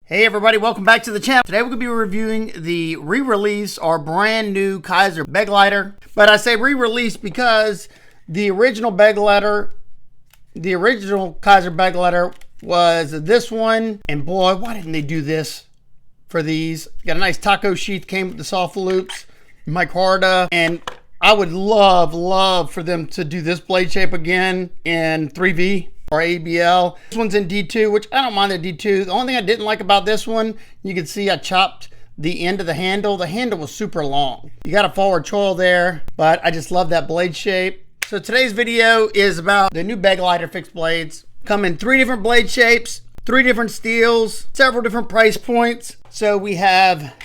Hey everybody, welcome back to the channel. Today we're going to be reviewing the re-release or brand new Kizer Begleiter. But I say re-release because the original Kizer Begleiter was this one. And boy, why didn't they do this for these? Got a nice taco sheath, came with the soft loops, micarta, and I would love for them to do this blade shape again in 3V. Or ABL. This one's in D2, which I don't mind the D2. The only thing I didn't like about this one, you can see I chopped the end of the handle. The handle was super long. You got a forward choil there, but I just love that blade shape. So today's video is about the new Begleiter fixed blades. Come in 3 different blade shapes, 3 different steels, several different price points. So we have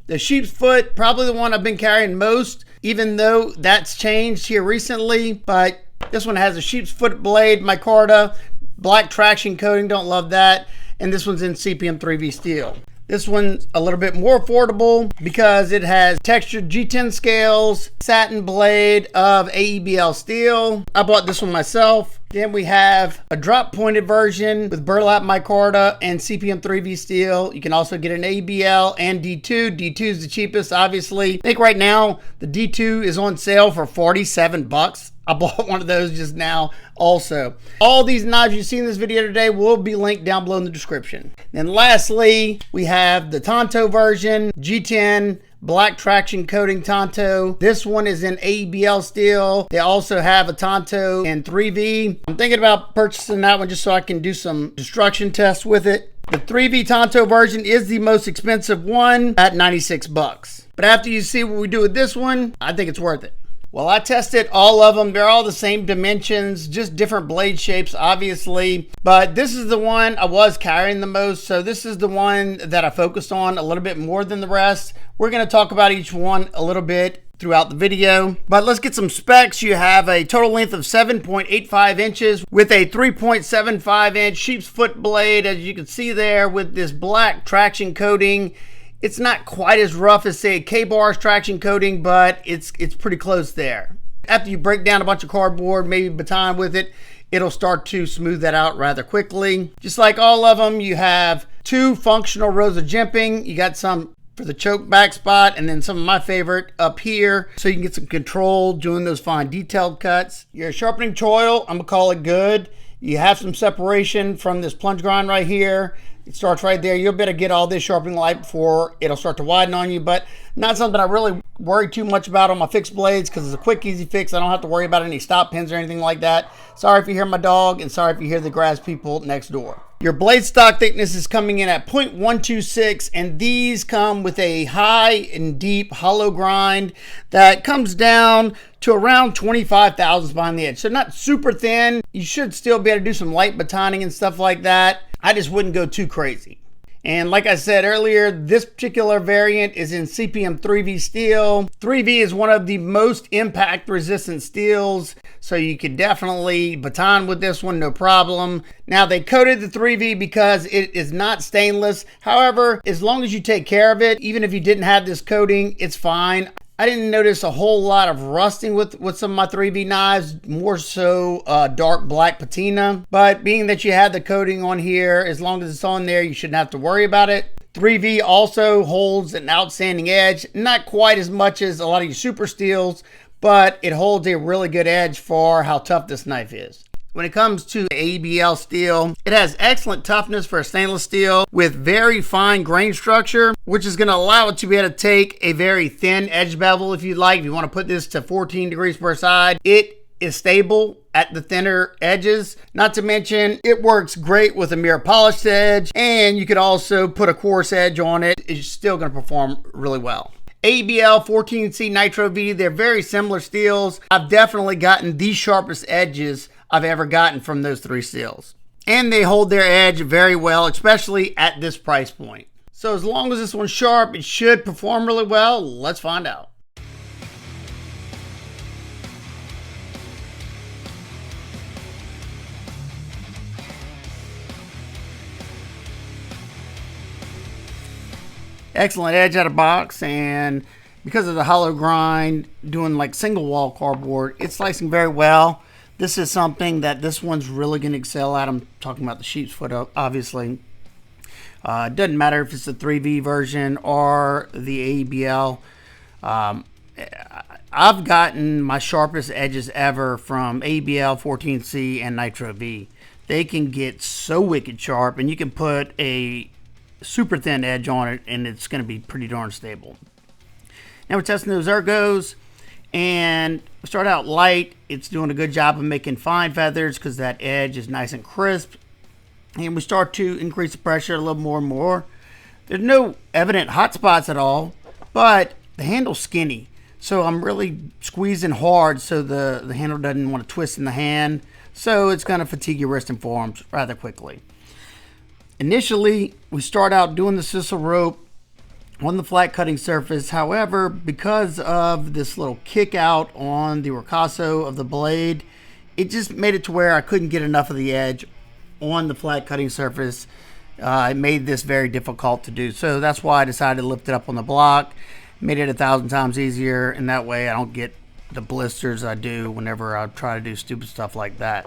the sheep's foot, probably the one I've been carrying most, even though that's changed here recently, but this one has a sheep's foot blade, micarta, black traction coating, don't love that. And this one's in CPM 3V steel. This one's a little bit more affordable because it has textured G10 scales, satin blade of AEBL steel. I bought this one myself. Then we have a drop pointed version with burlap micarta and CPM 3V steel. You can also get an ABL and D2. D2 is the cheapest, obviously. I think right now the D2 is on sale for 47 bucks. I bought one of those just now also. All these knives you see in this video today will be linked down below in the description. Then lastly, we have the Tanto version, G10, black traction coating Tanto. This one is in ABL steel. They also have a Tanto in 3V. I'm thinking about purchasing that one just so I can do some destruction tests with it. The 3V Tanto version is the most expensive one at 96 bucks. But after you see what we do with this one, I think it's worth it. Well, I tested all of them. They're all the same dimensions, just different blade shapes, obviously. But this is the one I was carrying the most. So this is the one that I focused on a little bit more than the rest. We're going to talk about each one a little bit throughout the video. But let's get some specs. You have a total length of 7.85 inches with a 3.75 inch sheep's foot blade, as you can see there, with this black traction coating. It's not quite as rough as, say, a K-Bar's traction coating, but it's pretty close there. After you break down a bunch of cardboard, maybe baton with it, it'll start to smooth that out rather quickly. Just like all of them, you have 2 functional rows of jimping. You got some for the choke back spot, and then some of my favorite up here, so you can get some control doing those fine detailed cuts. Your sharpening choil, I'm gonna call it good. You have some separation from this plunge grind right here. It starts right there. You'll better get all this sharpening light before it'll start to widen on you, but not something I really worry too much about on my fixed blades because it's a quick, easy fix. I don't have to worry about any stop pins or anything like that. Sorry if you hear my dog, and sorry if you hear the grass people next door. Your blade stock thickness is coming in at 0.126, and these come with a high and deep hollow grind that comes down to around 25 thousandths behind the edge. So not super thin. You should still be able to do some light batoning and stuff like that. I just wouldn't go too crazy. And like I said earlier, this particular variant is in CPM 3V steel. 3V is one of the most impact resistant steels, so you could definitely baton with this one, no problem. Now they coated the 3V because it is not stainless. However, as long as you take care of it, even if you didn't have this coating, it's fine. I didn't notice a whole lot of rusting with some of my 3V knives, more so dark black patina. But being that you have the coating on here, as long as it's on there, you shouldn't have to worry about it. 3V also holds an outstanding edge, not quite as much as a lot of your super steels, but it holds a really good edge for how tough this knife is. When it comes to ABL steel, it has excellent toughness for a stainless steel with very fine grain structure, which is going to allow it to be able to take a very thin edge bevel if you'd like. If you want to put this to 14 degrees per side, it is stable at the thinner edges. Not to mention, it works great with a mirror polished edge, and you could also put a coarse edge on it. It's still going to perform really well. ABL 14C Nitro V, they're very similar steels. I've definitely gotten the sharpest edges I've ever gotten from those 3 steels. And they hold their edge very well, especially at this price point. So as long as this one's sharp, it should perform really well. Let's find out. Excellent edge out of box, and because of the hollow grind, doing like single wall cardboard, it's slicing very well. This is something that this one's really going to excel at. I'm talking about the sheep's foot, obviously. It doesn't matter if it's the 3V version or the ABL. I've gotten my sharpest edges ever from ABL, 14C, and Nitro V. They can get so wicked sharp, and you can put a super thin edge on it, and it's going to be pretty darn stable. Now we're testing those ergos, and we start out light. It's doing a good job of making fine feathers because that edge is nice and crisp. And we start to increase the pressure a little more and more. There's no evident hot spots at all, but the handle's skinny. So I'm really squeezing hard so the handle doesn't want to twist in the hand. So it's going to fatigue your wrist and forearms rather quickly. Initially, we start out doing the sisal rope on the flat cutting surface. However, because of this little kick out on the ricasso of the blade, it just made it to where I couldn't get enough of the edge on the flat cutting surface. It made this very difficult to do. So that's why I decided to lift it up on the block. Made it 1,000 times easier, and that way I don't get the blisters I do whenever I try to do stupid stuff like that.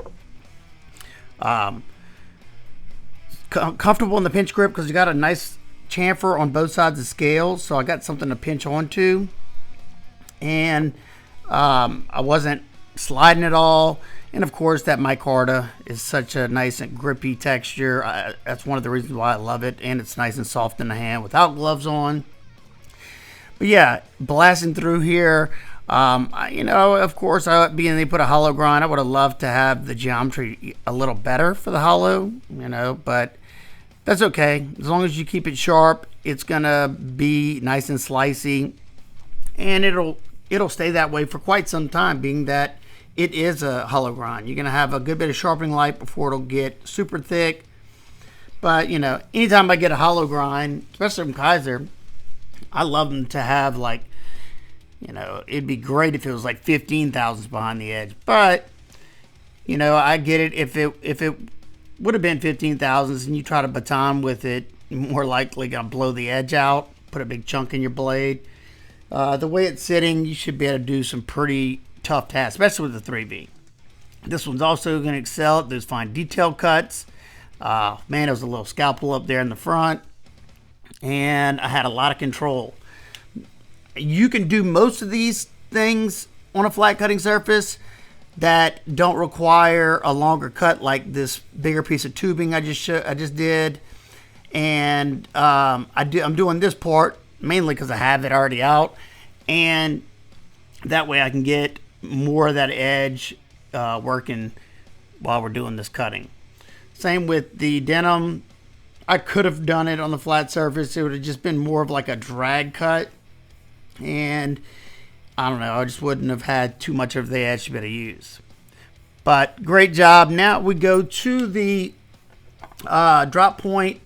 Comfortable in the pinch grip because you got a nice chamfer on both sides of the scales, so I got something to pinch onto, and I wasn't sliding at all. And of course, that micarta is such a nice and grippy texture. That's one of the reasons why I love it, and it's nice and soft in the hand without gloves on. But yeah, blasting through here. Of course, being they put a hollow grind, I would have loved to have the geometry a little better for the hollow, but that's okay. As long as you keep it sharp, it's gonna be nice and slicey, and it'll stay that way for quite some time, being that it is a hollow grind. You're gonna have a good bit of sharpening light before it'll get super thick. But anytime I get a hollow grind, especially from Kizer, I love them to have it'd be great if it was like 15 thousandths behind the edge. But, I get it. If it would have been 15 thousandths and you try to baton with it, more likely going to blow the edge out, put a big chunk in your blade. The way it's sitting, you should be able to do some pretty tough tasks, especially with the 3V. This one's also going to excel at those fine detail cuts. Man, there's a little scalpel up there in the front, and I had a lot of control. You can do most of these things on a flat cutting surface that don't require a longer cut, like this bigger piece of tubing I just did. And I'm doing this part mainly because I have it already out, and that way I can get more of that edge working while we're doing this cutting. Same with the denim. I could have done it on the flat surface. It would have just been more of like a drag cut, and I don't know, I just wouldn't have had too much of the edge to be able to use. But great job. Now we go to the drop point,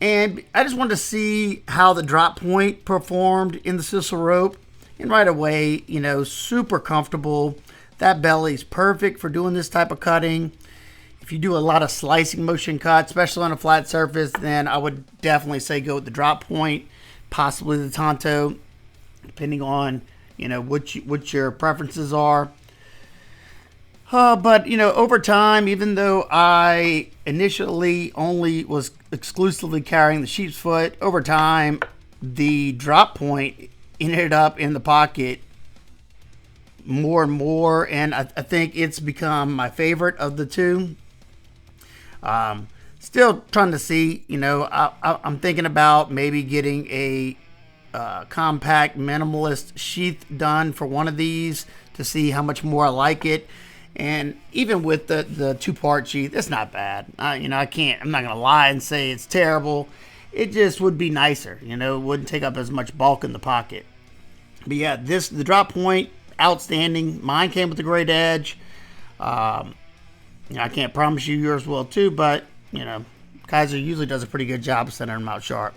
and I just wanted to see how the drop point performed in the sisal rope. And right away, super comfortable. That belly's perfect for doing this type of cutting. If you do a lot of slicing motion cuts, especially on a flat surface, then I would definitely say go with the drop point, possibly the Tanto, depending on what your preferences are. But over time, even though I initially only was exclusively carrying the sheep's foot, over time the drop point ended up in the pocket more and more, and I think it's become my favorite of the two. Still trying to see, I'm thinking about maybe getting a compact minimalist sheath done for one of these to see how much more I like it. And even with the two-part sheath, it's not bad. I'm not gonna lie and say it's terrible. It just would be nicer, it wouldn't take up as much bulk in the pocket. But yeah, the drop point, outstanding. Mine came with a great edge. I can't promise you yours will too, but Kizer usually does a pretty good job of centering them out sharp.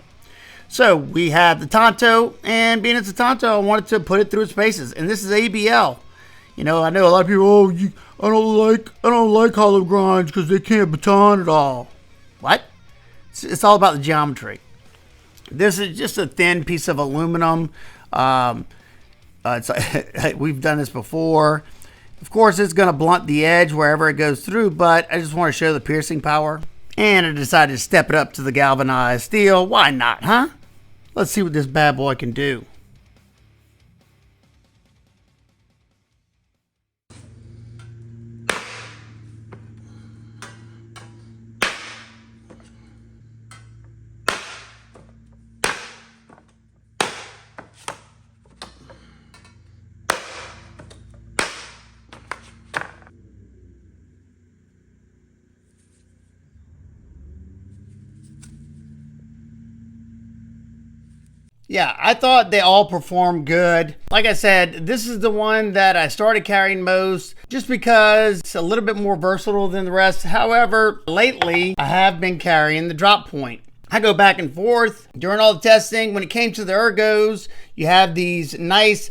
So we have the Tanto, and being it's a Tanto, I wanted to put it through its paces, and this is ABL. I know a lot of people, I don't like hollow grinds because they can't baton at all. What? It's all about the geometry. This is just a thin piece of aluminum. We've done this before. Of course, it's going to blunt the edge wherever it goes through, but I just want to show the piercing power. And I decided to step it up to the galvanized steel. Why not, huh? Let's see what this bad boy can do. Yeah, I thought they all performed good. Like I said, this is the one that I started carrying most just because it's a little bit more versatile than the rest. However, lately I have been carrying the drop point. I go back and forth during all the testing. When it came to the ergos, you have these nice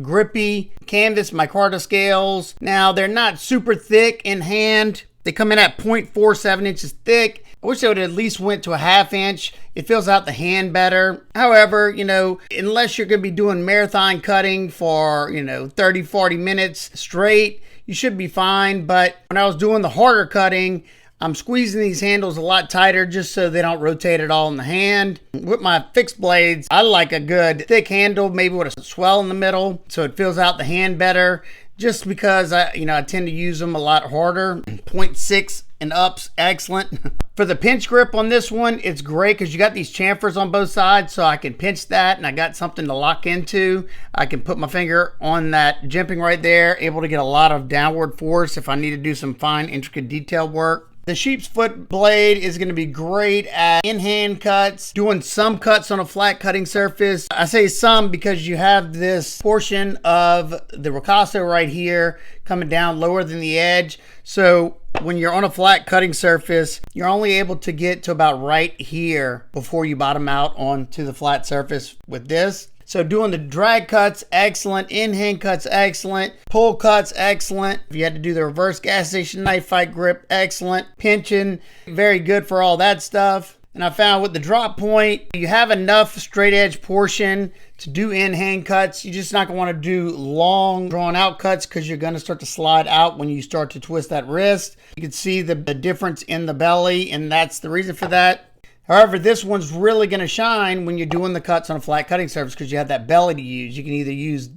grippy canvas micarta scales. Now, they're not super thick in hand. They come in at 0.47 inches thick. I wish they would at least went to a 1/2 inch. It fills out the hand better. However, unless you're going to be doing marathon cutting for, 30, 40 minutes straight, you should be fine. But when I was doing the harder cutting, I'm squeezing these handles a lot tighter just so they don't rotate at all in the hand. With my fixed blades, I like a good thick handle, maybe with a swell in the middle, so it fills out the hand better. Just because I tend to use them a lot harder. 0.6 and up's excellent. For the pinch grip on this one, it's great because you got these chamfers on both sides, so I can pinch that and I got something to lock into. I can put my finger on that jimping right there, able to get a lot of downward force if I need to do some fine, intricate detail work. The sheep's foot blade is going to be great at in-hand cuts, doing some cuts on a flat cutting surface. I say some because you have this portion of the ricasso right here coming down lower than the edge. So when you're on a flat cutting surface, you're only able to get to about right here before you bottom out onto the flat surface with this. So doing the drag cuts, excellent. In-hand cuts, excellent. Pull cuts, excellent. If you had to do the reverse gas station knife fight grip, excellent. Pinching, very good for all that stuff. And I found with the drop point, you have enough straight edge portion to do in-hand cuts. You're just not going to want to do long, drawn out cuts because you're going to start to slide out when you start to twist that wrist. You can see the difference in the belly, and that's the reason for that. However, this one's really going to shine when you're doing the cuts on a flat cutting surface because you have that belly to use. You can either use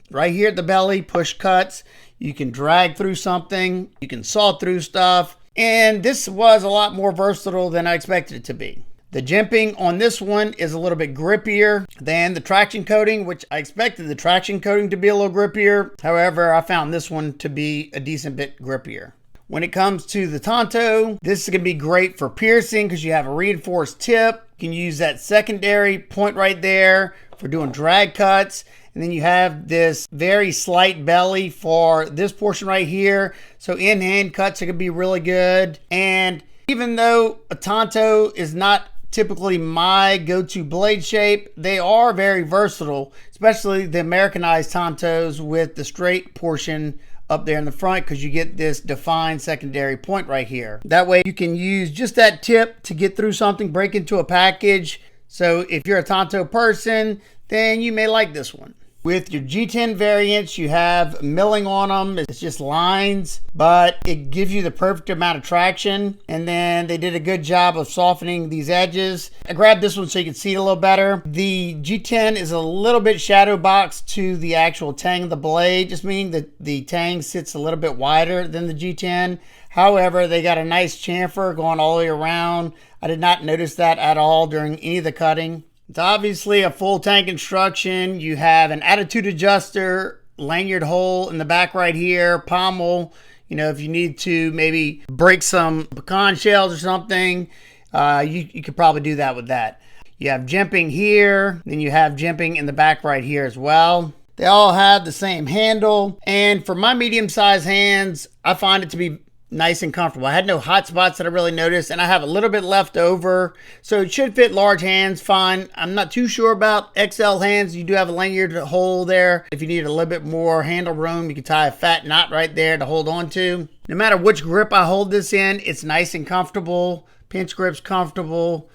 right here at the belly, push cuts. You can drag through something. You can saw through stuff. And this was a lot more versatile than I expected it to be. The jimping on this one is a little bit grippier than the traction coating, which I expected the traction coating to be a little grippier. However, I found this one to be a decent bit grippier. When it comes to the Tanto, this is going to be great for piercing because you have a reinforced tip. You can use that secondary point right there for doing drag cuts. And then you have this very slight belly for this portion right here. So in-hand cuts are going to be really good. And even though a Tanto is not typically my go-to blade shape, they are very versatile, especially the Americanized Tantos with the straight portion up there in the front because you get this defined secondary point right here. That way you can use just that tip to get through something, break into a package. So if you're a Tanto person, then you may like this one. With your G10 variants, you have milling on them. It's just lines, but it gives you the perfect amount of traction. And then they did a good job of softening these edges. I grabbed this one so you can see it a little better. The G10 is a little bit shadow boxed to the actual tang of the blade, just meaning that the tang sits a little bit wider than the G10. However, they got a nice chamfer going all the way around. I did not notice that at all during any of the cutting. It's obviously a full tang construction. You have an attitude adjuster, lanyard hole in the back right here, pommel. If you need to maybe break some pecan shells or something, you could probably do that with that. You have jimping here, then you have jimping in the back right here as well. They all have the same handle. And for my medium-sized hands, I find it to be nice and comfortable. I had no hot spots that I really noticed, and I have a little bit left over, so it should fit large hands fine. I'm not too sure about XL hands. You do have a lanyard hole there. If you need a little bit more handle room, you can tie a fat knot right there to hold on to. No matter which grip I hold this in, it's nice and comfortable. Pinch grip's comfortable.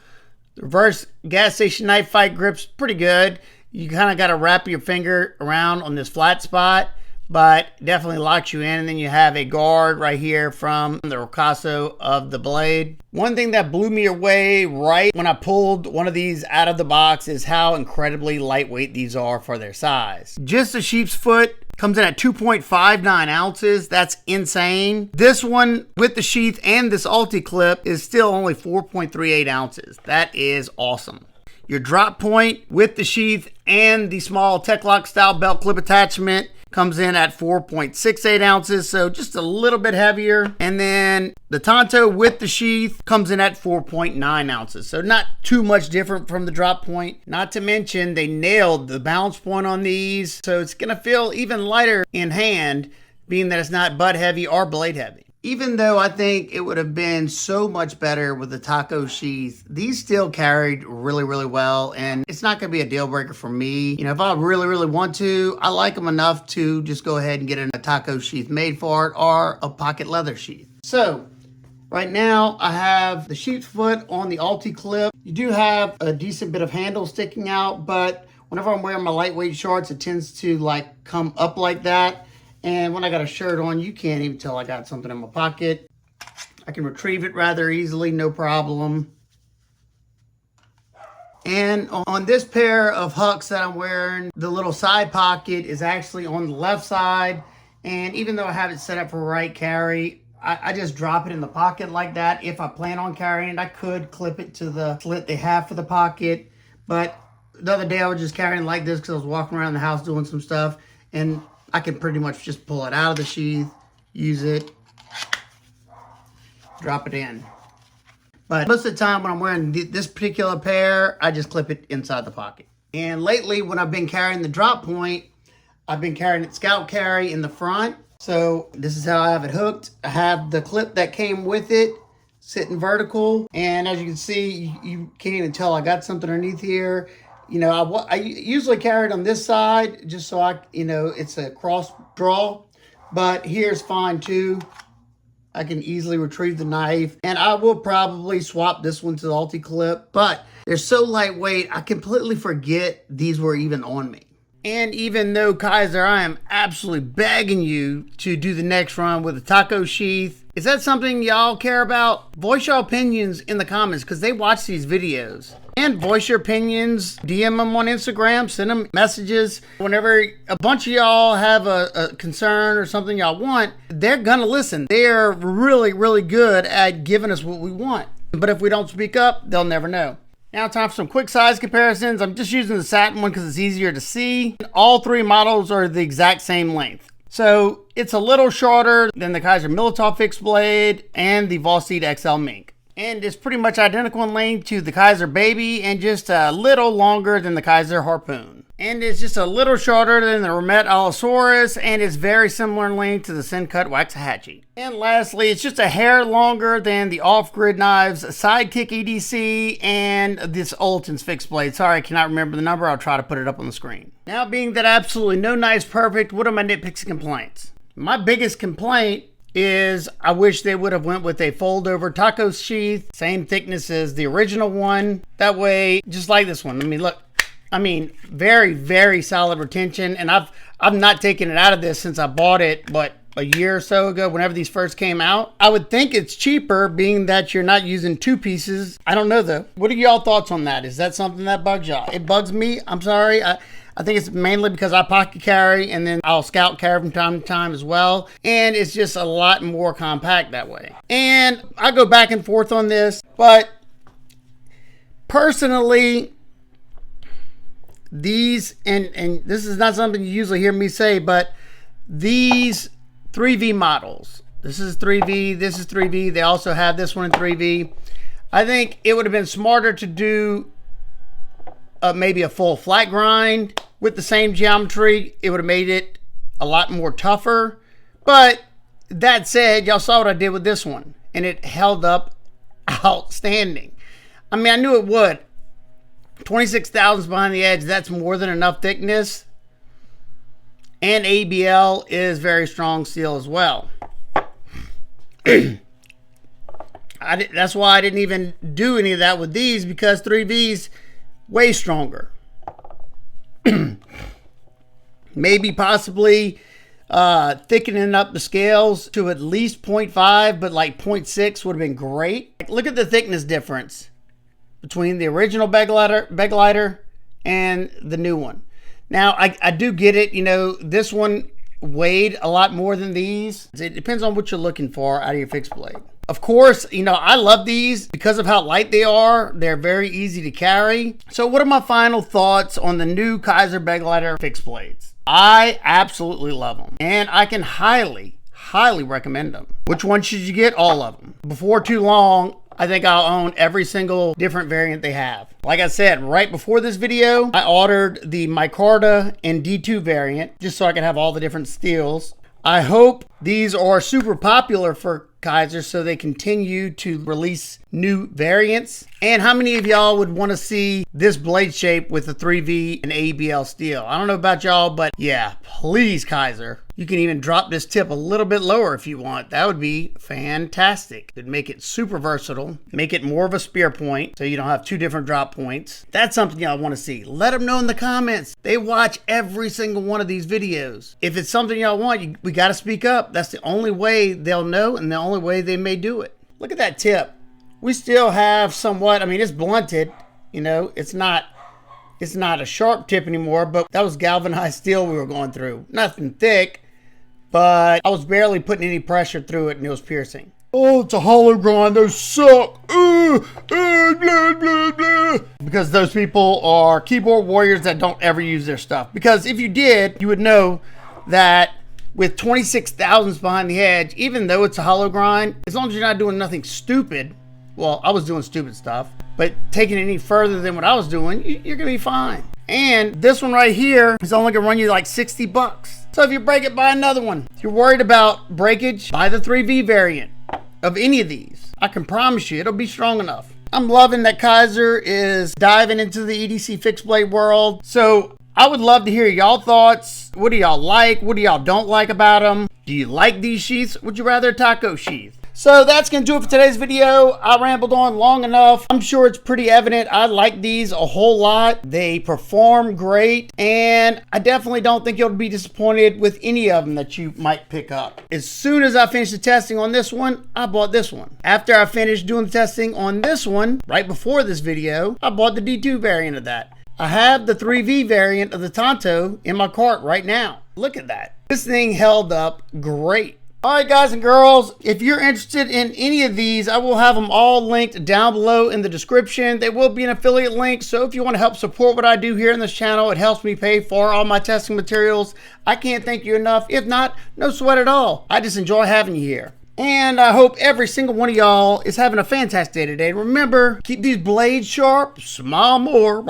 The reverse gas station knife fight grip's pretty good. You kind of got to wrap your finger around on this flat spot, but definitely locks you in. And then you have a guard right here from the ricasso of the blade. One thing that blew me away right when I pulled one of these out of the box is how incredibly lightweight these are for their size. Just a sheep's foot comes in at 2.59 ounces. That's insane. This one with the sheath and this Alti clip is still only 4.38 ounces. That is awesome. Your drop point with the sheath and the small Tech-Lock style belt clip attachment comes in at 4.68 ounces, so just a little bit heavier. And then the Tanto with the sheath comes in at 4.9 ounces, so not too much different from the drop point. Not to mention they nailed the balance point on these, so it's gonna feel even lighter in hand, being that it's not butt heavy or blade heavy. Even though I think it would have been so much better with the taco sheath, these still carried really, really well, and it's not going to be a deal breaker for me. You know, if I really, really want to, I like them enough to just go ahead and get a taco sheath made for it or a pocket leather sheath. So right now I have the sheep's foot on the Alti clip. You do have a decent bit of handle sticking out, but whenever I'm wearing my lightweight shorts, it tends to like come up like that. And when I got a shirt on, you can't even tell I got something in my pocket. I can retrieve it rather easily, no problem. And on this pair of Hucks that I'm wearing, the little side pocket is actually on the left side. And even though I have it set up for right carry, I just drop it in the pocket like that. If I plan on carrying it, I could clip it to the slit they have for the pocket. But the other day I was just carrying like this because I was walking around the house doing some stuff. And I can pretty much just pull it out of the sheath, use it, drop it in. But most of the time when I'm wearing this particular pair, I just clip it inside the pocket. And lately when I've been carrying the drop point, I've been carrying it scout carry in the front. So this is how I have it hooked. I have the clip that came with it sitting vertical. And as you can see, you can't even tell I got something underneath here. You know, I usually carry it on this side just so it's a cross draw, but here's fine too. I can easily retrieve the knife, and I will probably swap this one to the Alti clip, but they're so lightweight, I completely forget these were even on me. And even though, Kizer, I am absolutely begging you to do the next run with a taco sheath, is that something y'all care about? Voice your opinions in the comments because they watch these videos. And voice your opinions, DM them on Instagram, send them messages. Whenever a bunch of y'all have a concern or something y'all want, they're gonna listen. They're really, really good at giving us what we want. But if we don't speak up, they'll never know. Now time for some quick size comparisons. I'm just using the satin one because it's easier to see. All three models are the exact same length. So it's a little shorter than the Kizer Militao fixed blade and the Volsteed XL Mink. And it's pretty much identical in length to the Kizer Baby and just a little longer than the Kizer Harpoon. And it's just a little shorter than the Ramet Allosaurus, and it's very similar in length to the Sencut Waxahachie. And lastly, it's just a hair longer than the Off-Grid Knives Sidekick EDC and this Olton's fixed blade. Sorry, I cannot remember the number. I'll try to put it up on the screen. Now, being that absolutely no knife's perfect, what are my nitpicks and complaints? My biggest complaint is I wish they would have went with a fold over taco sheath, same thickness as the original one. That way, just like this one. I mean, look, very, very solid retention. And I've not taken it out of this since I bought it, but a year or so ago, whenever these first came out. I would think it's cheaper being that you're not using two pieces. I don't know though. What are y'all thoughts on that? Is that something that bugs y'all? It bugs me. I'm sorry. I think it's mainly because I pocket carry and then I'll scout carry from time to time as well. And it's just a lot more compact that way. And I go back and forth on this, but personally, these, and this is not something you usually hear me say, but these 3V models, this is 3V, this is 3V. They also have this one in 3V. I think it would have been smarter to do maybe a full flat grind with the same geometry. It would have made it a lot more tougher. But that said, y'all saw what I did with this one, and it held up outstanding. I mean, I knew it would. 26 thousandths behind the edge, that's more than enough thickness. And ABL is very strong steel as well. That's why I didn't even do any of that with these, because 3V's way stronger. Maybe possibly thickening up the scales to at least 0.5, but like 0.6 would have been great. Look at the thickness difference between the original Begleiter and the new one. Now, I do get it. You know, this one weighed a lot more than these. It depends on what you're looking for out of your fixed blade. Of course, you know, I love these because of how light they are. They're very easy to carry. So what are my final thoughts on the new Kizer Begleiter fixed blades? I absolutely love them, and I can highly recommend them. Which one should you get? All of them. Before too long, I think I'll own every single different variant they have. Like I said, right before this video, I ordered the micarta and D2 variant just so I can have all the different steels. I hope these are super popular for Kizer so they continue to release new variants. And how many of y'all would want to see this blade shape with the 3V and ABL steel? I don't know about y'all, but yeah, please, Kizer. You can even drop this tip a little bit lower if you want. That would be fantastic. It'd make it super versatile, make it more of a spear point so you don't have two different drop points. That's something y'all want to see. Let them know in the comments. They watch every single one of these videos. If it's something y'all want, we got to speak up. That's the only way they'll know and the only way they may do it. Look at that tip. We still have somewhat, I mean, it's blunted, you know, it's not a sharp tip anymore, but that was galvanized steel we were going through. Nothing thick, but I was barely putting any pressure through it and it was piercing. Oh, it's a hollow grind. Those suck. Blah, blah, blah. Because those people are keyboard warriors that don't ever use their stuff. Because if you did, you would know that with 26 thousandths behind the edge, even though it's a hollow grind, as long as you're not doing nothing stupid, well, I was doing stupid stuff, but taking it any further than what I was doing, you're gonna be fine. And this one right here is only gonna run you like 60 bucks. So if you break it, buy another one. If you're worried about breakage, buy the 3V variant of any of these. I can promise you, it'll be strong enough. I'm loving that Kizer is diving into the EDC fixed blade world. So I would love to hear y'all thoughts. What do y'all like? What do y'all don't like about them? Do you like these sheaths? Would you rather a taco sheath? So that's going to do it for today's video. I rambled on long enough. I'm sure it's pretty evident. I like these a whole lot. They perform great. And I definitely don't think you'll be disappointed with any of them that you might pick up. As soon as I finish the testing on this one, I bought this one. After I finished doing the testing on this one, right before this video, I bought the D2 variant of that. I have the 3V variant of the Tanto in my cart right now. Look at that. This thing held up great. All right, guys and girls, if you're interested in any of these, I will have them all linked down below in the description. They will be an affiliate link, so if you want to help support what I do here in this channel, it helps me pay for all my testing materials. I can't thank you enough. If not, no sweat at all. I just enjoy having you here. And I hope every single one of y'all is having a fantastic day today. Remember, keep these blades sharp, smile more.